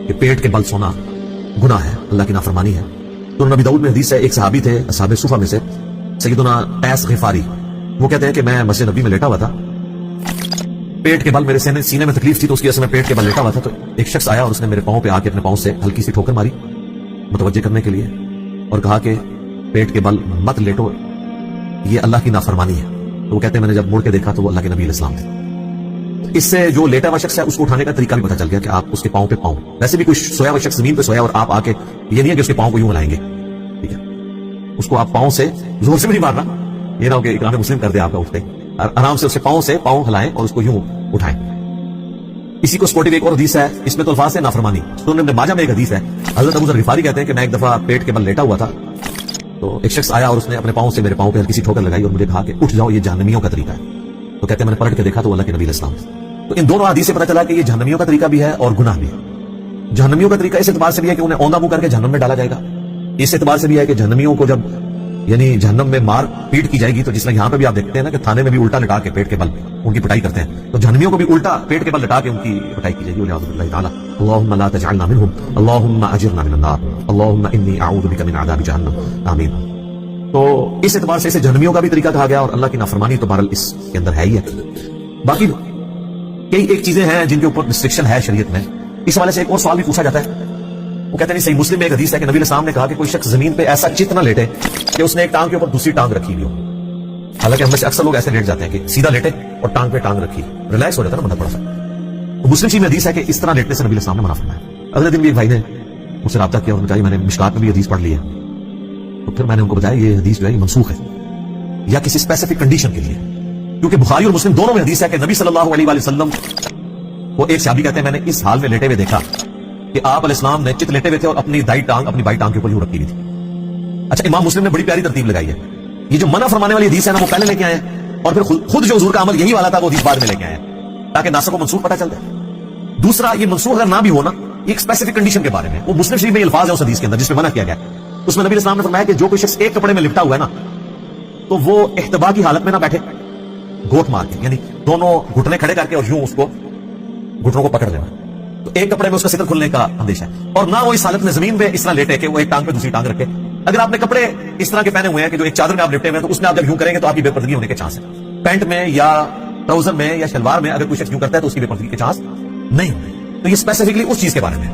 کہ پیٹ کے بل سونا گناہ ہے, اللہ کی نافرمانی ہے. تو نبی داؤد میں حدیث ہے, ایک صحابی تھے اصحاب صفہ میں سے سیدنا قیس غفاری, وہ کہتے ہیں کہ میں مسجد نبی میں لیٹا ہوا تھا, پیٹ کے بل میرے سینے میں تکلیف تھی تو اس کی وجہ سے میں پیٹ کے بل لیٹا ہوا تھا. تو ایک شخص آیا اور اس نے میرے پاؤں پہ آ کے اپنے پاؤں سے ہلکی سی ٹھوکر ماری متوجہ کرنے کے لیے, اور کہا کہ پیٹ کے بل مت لیٹو, یہ اللہ کی نافرمانی ہے. تو وہ کہتے ہیں میں نے جب مڑ کے دیکھا تو وہ اللہ کے نبی علیہ السلام تھے. اس سے جو لیٹا ہوا شخص ہے اس کو اٹھانے کا طریقہ بھی پتہ چل گیا کہ آپ اس کے پاؤں پہ پاؤں, ویسے بھی کوئی سویا ہوا شخص زمین پہ سویا اور آپ آ کے, یہ نہیں ہے کہ اس کے پاؤں کو یوں ہلائیں گے, ٹھیک ہے, اس کو آپ پاؤں سے زور سے بھی نہیں مارنا, یہ نہ ہو کہ اکرام مسلم کر دے آپ کا اٹھتے, آرام سے اس کے پاؤں ہلائیں اور اس کو یوں اٹھائیں. اسی کو سپورٹیو ایک اور حدیث ہے, اس میں تو الفاظ ہے نافرمانی. سنن ابن ماجہ میں ایک حدیث ہے, حضرت ابو ذر غفاری کہتے ہیں کہ میں ایک دفعہ پیٹ کے بل لیٹا ہوا تھا, تو ایک شخص آیا اور اس نے اپنے پاؤں سے میرے پاؤں پہ ہلکی سی ٹھوکر لگائی اور مجھے کہا کہ اٹھ جاؤ, یہ جہنمیوں کا طریقہ ہے. تو کہتے ہیں میں نے پلٹ کے دیکھا تو وہ اللہ کے نبی علیہ السلام تھے. تو ان دونوں حدیث سے پتہ چلا کہ یہ جہنمیوں کا طریقہ بھی ہے اور گناہ بھی ہے. جہنمیوں کا طریقہ اس اعتبار سے بھی ہے کہ انہیں اوندا منہ کر کے جہنم میں ڈالا جائے گا, اس اعتبار سے بھی ہے کہ جہنمیوں کو جب یعنی جہنم میں مار پیٹ کی جائے گی, تو جس میں یہاں پہ بھی آپ دیکھتے ہیں نا کہ تھانے میں بھی الٹا لٹا کے پیٹ کے بل ان کی پٹائی کرتے ہیں, تو جہنمیوں کو بھی الٹا پیٹ کے بل لٹا کے ان کی پٹائی کی جائے گی. والعیاذ باللہ تعالی. اللهم لا تجعلنا منهم اللهم اجرنا من النار اللهم انی اعوذ بک من عذاب جہنم, آمین. تو اس اعتبار سے اسے جہنمیوں کا بھی طریقہ کہا گیا, اور اللہ کی نافرمانی تو بہرحال اس کے اندر ہے ہی ہے. باقی کئی ایک چیزیں ہیں جن کے اوپر ریسٹرکشن ہے شریعت میں. اس حوالے سے ایک اور سوال بھی پوچھا جاتا ہے, وہ کہتے ہیں صحیح مسلم میں ایک حدیث ہے کہ نبی علیہ السلام نے کہا کہ کوئی شخص زمین پہ ایسا چت نہ لیٹے کہ اس نے ایک ٹانگ کے اوپر دوسری ٹانگ رکھی ہوئی ہو. حالانکہ ہم میں سے اکثر لوگ ایسے لیٹ جاتے ہیں کہ سیدھا لیٹے اور ٹانگ پہ ٹانگ رکھی, ریلیکس ہو جاتا ہے نا بندہ تھوڑا سا. تو مسلم شریف میں حدیث ہے کہ اس طرح لیٹنے سے نبی علیہ السلام نے منع فرمایا. اگلے دن بھی ایک بھائی نے مجھ سے رابطہ کیا اور کہا میں نے مشکات میں بھی حدیث پڑھ لی ہے. تو پھر میں نے ان کو بتایا یہ حدیث جو ہے یہ منسوخ ہے یا کسی اسپیسیفک کنڈیشن کے لیے, کیونکہ بخاری اور مسلم دونوں میں حدیث ہے کہ نبی صلی اللہ علیہ وآلہ وسلم وہ ایک صحابی کہتے ہیں میں نے اس حال میں لیٹے ہوئے دیکھا کہ آپ علیہ السلام نے چت لیٹے ہوئے تھے اور اپنی دائیں ٹانگ اپنی بائیں ٹانگ کے اوپر یوں رکھی ہوئی تھی. اچھا, امام مسلم نے بڑی پیاری ترتیب لگائی ہے. یہ جو منع فرمانے والی حدیث ہے نا وہ پہلے لے کے آئے ہیں, اور پھر خود جو حضور کا عمل یہی والا تھا وہ حدیث بعد میں لے کے آئے ہیں تاکہ ناسخ و منسوخ پتہ چل جائے. دوسرا, یہ منسوخ اگر نہ بھی ہونا, یہ ایک اسپیسیفک کنڈیشن کے بارے میں, وہ مسلم شریف میں الفاظ ہے اس حدیث کے اندر جس میں منع کیا گیا. اس میں نبی علیہ السلام نے فرمایا کہ جو کوئی شخص ایک کپڑے میں لپٹا ہوا ہے نا تو وہ احتبا کی حالت میں نہ بیٹھے گوٹ مار کے, یعنی دونوں گھٹنے کھڑے کر کے اور یوں اس کو گھٹنوں کو پکڑ لینا, تو ایک کپڑے میں اس کا صدر کھلنے کا اندیشہ ہے. اور نہ وہ اس حالت میں زمین پہ اس طرح لیٹے کہ وہ ایک ٹانگ پہ دوسری ٹانگ رکھے. اگر آپ نے کپڑے اس طرح کے پہنے ہوئے ہیں کہ جو ایک چادر میں آپ لپٹے ہوئے ہیں تو اس میں آپ جب یوں کریں گے تو آپ کی بے پردگی ہونے کے چانس ہے. پینٹ میں یا ٹراؤزر میں یا شلوار میں اگر کوئی شخص یوں کرتا ہے تو اس کی بے پردگی کے چانس نہیں ہوتے. تو یہ اسپیسیفکلی اس چیز کے بارے میں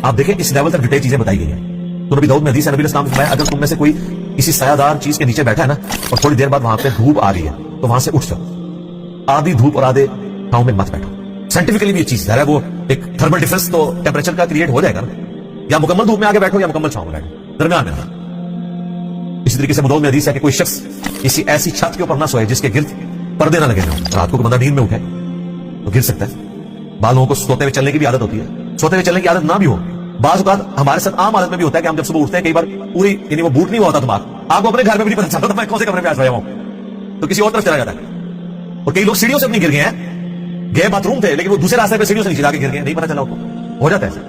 آپ دیکھیں اس لیول تک ڈیٹیل چیزیں بتائی گئی ہیں. تو نبی داؤد میں حدیث ہے, نبی علیہ السلام نے فرمایا اگر تم میں سے کوئی کسی سایہ دار چیز کے نیچے بیٹھا ہے نا اور تھوڑی دیر بعد وہاں پہ دھوپ آ رہی ہے تو وہاں سے اٹھ جاؤ, آدھی دھوپ اور آدھے چھاؤں میں مت بیٹھو. سائنٹیفکلی بھی یہ چیز ہے, وہ ایک تھرمل ڈیفرنس تو ٹیمپریچر کا کریٹ ہو جائے گا, یا مکمل دھوپ میں آگے بیٹھو یا مکمل چھاؤں میں بیٹھو, درمیان میں رہو. اسی طریقے سے مدعو میں حدیث ہے کہ کوئی شخص کسی ایسی چھت کے اوپر نہ سوئے جس کے گرد پردے نہ لگے ہوں. رات کو بندہ نیند میں اٹھے تو گر سکتا ہے. بعض لوگوں کو سوتے ہوئے چلنے کی بھی عادت ہوتی ہے, سوتے ہوئے چلنے کی عادت نہ بھی ہو. بعض اوقات ہمارے ساتھ عام حالت میں بھی ہوتا ہے کہ ہم جب صبح اٹھتے ہیں کئی بار پوری یعنی وہ بوٹ نہیں ہوا ہوتا دماغ, آپ کو اپنے گھر میں بھی نہیں پتا چلتا میں کون سے کمرے میں آ رہا ہوں, تو کسی اور طرف چلا جاتا ہے. اور کئی لوگ سیڑھیوں سے اپنی گر گئے ہیں, گئے باتھ روم تھے لیکن وہ دوسرے راستے پہ سیڑھیوں سے نیچے جا کے گر گئے, نہیں پتا چلا, ہو جاتا ہے ایسے.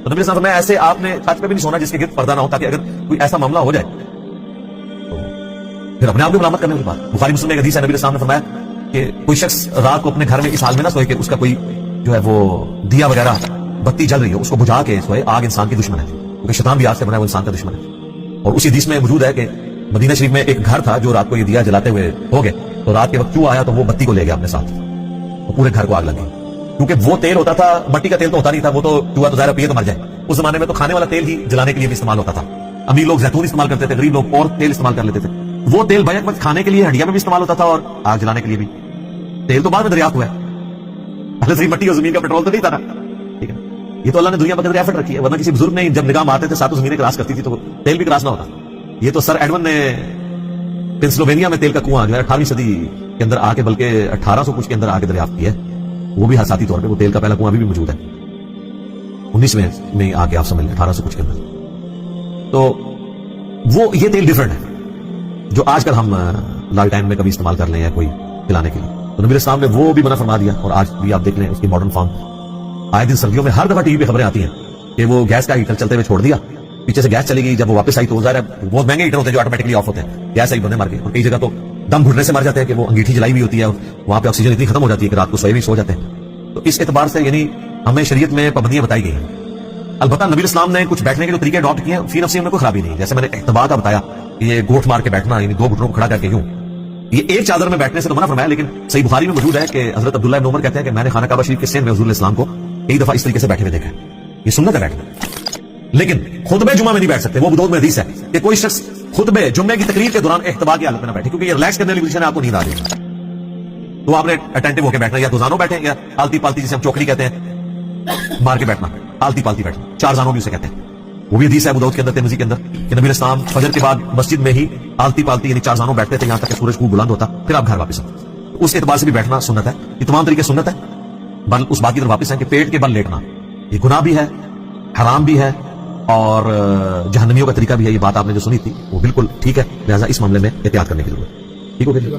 تو نبی صلی اللہ علیہ وسلم میں ایسے آپ نے چھت پہ بھی نہیں سونا جس کے گرد پردہ نہ ہو, تاکہ اگر کوئی ایسا معاملہ ہو جائے تو پھر اپنے آپ کو ملامت کرنے کے بعد. بخاری مسلم میں ایک حدیث ہے, نبی صلی اللہ علیہ وسلم نے فرمایا کہ کوئی شخص رات کو اپنے گھر میں اس حال میں نہ سوئے کہ اس کا کوئی جو ہے وہ دیا وغیرہ بتی جل رہی ہو اس کو بجھا کے سوئے. آگ انسان کی دشمن ہے, کیونکہ شیطان بھی آگ سے بنا ہے, وہ انسان کا دشمن ہے. اور اسی حدیث میں موجود ہے کہ مدینہ شریف میں ایک گھر تھا جو رات کو یہ دیا جلاتے ہوئے ہو گئے, تو رات کے وقت کیوں آیا تو وہ بتی کو لے گیا اپنے ساتھ, تو پورے گھر کو آگ لگ گئی. کیونکہ وہ تیل ہوتا تھا, مٹی کا تیل تو ہوتا نہیں تھا, وہ تو چوہا تو ظاہر پیے تو مر جائے. اس زمانے میں تو کھانے والا تیل ہی جلانے کے لیے بھی استعمال ہوتا تھا. امیر لوگ زیتون استعمال کرتے تھے, غریب لوگ اور تیل استعمال کر لیتے تھے. وہ تیل بیک وقت کھانے کے لیے ہڈیا میں بھی استعمال ہوتا تھا اور آگ جلانے کے لیے بھی. تیل تو بعد میں دریافت ہوا ہے, پہلے صرف مٹی اور زمین کا پیٹرول تو نہیں تھا نا, ٹھیک ہے. یہ تو اللہ نے دنیا پر ایفرٹ رکھی ہے, ورنہ کسی بزرگ نے جب نگاہ مارتے تھے ساتوں زمینیں کراس کرتی تھی تو تیل بھی کراس نہ ہوتا. یہ تو سر ایڈون نے پنسلوینیا میں تیل کا کنواں جو ہے 18ویں صدی کے اندر آ کے, بلکہ 1800 کچھ کے اندر آ کے دریافت کیا ہے, وہ بھی حساسی طور پہ. وہ تیل کا پہلا کنواں ابھی بھی موجود ہے 19ویں میں آ کے, آپ سمجھ لیں 1800 کچھ کے اندر. تو وہ یہ تیل ڈفرنٹ ہے جو آج کل ہم لالٹین میں کبھی استعمال کر لیں یا کوئی پلانے کے لیے. تو نبی السلام نے وہ بھی منع فرما دیا, اور آج بھی آپ دیکھ لیں اس کی ماڈرن فارم. آئے دن سردیوں میں ہر دفعہ ٹی وی پہ خبریں آتی ہیں کہ وہ گیس کا ہیٹر چلتے ہوئے چھوڑ دیا, پیچھے سے گیس چلی گئی, جب وہ واپس آئی تو ظاہر ہے بہت مہنگے ہیٹر ہوتے ہیں جو آٹومیٹکلی آف ہوتے ہیں, گیس آئی بندے مار کے. اور کئی جگہ تو دم گھٹنے سے مر جاتے ہیں کہ وہ انگیٹھی جلائی ہوئی ہوتی ہے, وہاں پہ آکسیجن اتنی ختم ہو جاتی ہے کہ رات کو سوئے بھی سو جاتے ہیں. تو اس اعتبار سے یعنی ہمیں شریعت میں پابندیاں بتائی گئی ہیں. البتہ نبی اسلام نے کچھ بیٹھنے کے جو طریقے اڈاپٹ کیے ہیں فی نفسی ان میں کوئی خرابی نہیں. جیسے میں نے احتبا کا بتایا کہ یہ گوٹ مار کے بیٹھنا, یعنی دو گھٹنوں کو کھڑا کر کے یوں, یہ ایک چادر میں بیٹھنے سے تو منع فرمایا, لیکن صحیح بخاری میں موجود ہے کہ حضرت عبداللہ ابن عمر کہتے ہیں کہ میں نے خانہ کعبہ شریف کے سین میں حضور اسلام کو ایک دفعہ اس طریقے سے بیٹھے ہوئے دیکھا ہے. یہ سنت ہے بیٹھنا. لیکن خطبہ جمعہ میں نہیں بیٹھ سکتے. وہ ابو داؤد میں حدیث ہے کہ کوئی شخص خطبے جمعے کی تقریر کے دوران احتبا کی حالت میں نہ بیٹھے, کیونکہ یہ ریلیکس کرنے والی پوزیشن ہے, آپ کو نیند آ رہی ہے تو آپ نے اٹینٹو ہو کے بیٹھنا, یا دوزانوں بیٹھے یا آلتی پالتی جسے ہم چوکڑی کہتے ہیں مار کے بیٹھنا, آلتی پالتی بیٹھنا, چار زانوں بھی اسے کہتے ہیں. وہ بھی حدیث ہے ابو داؤد کے اندر, ترمذی کے اندر, کہ نبی اسلام فجر کے بعد مسجد میں ہی آلتی پالتی یعنی چار زانوں بیٹھتے تھے یہاں تک کہ سورج خوب بلند ہوتا, پھر آپ گھر واپس آتے. اس اعتبار سے بھی بیٹھنا سنت ہے. یہ تمام طریقے سنت ہے. بل اس بات کی طرف واپس ہیں کہ پیٹ کے بل لیٹنا یہ گناہ بھی ہے, حرام بھی ہے, اور جہنمیوں کا طریقہ بھی ہے. یہ بات آپ نے جو سنی تھی وہ بالکل ٹھیک ہے, لہٰذا اس معاملے میں احتیاط کرنے کی ضرورت ہے. ٹھیک ہو گیا.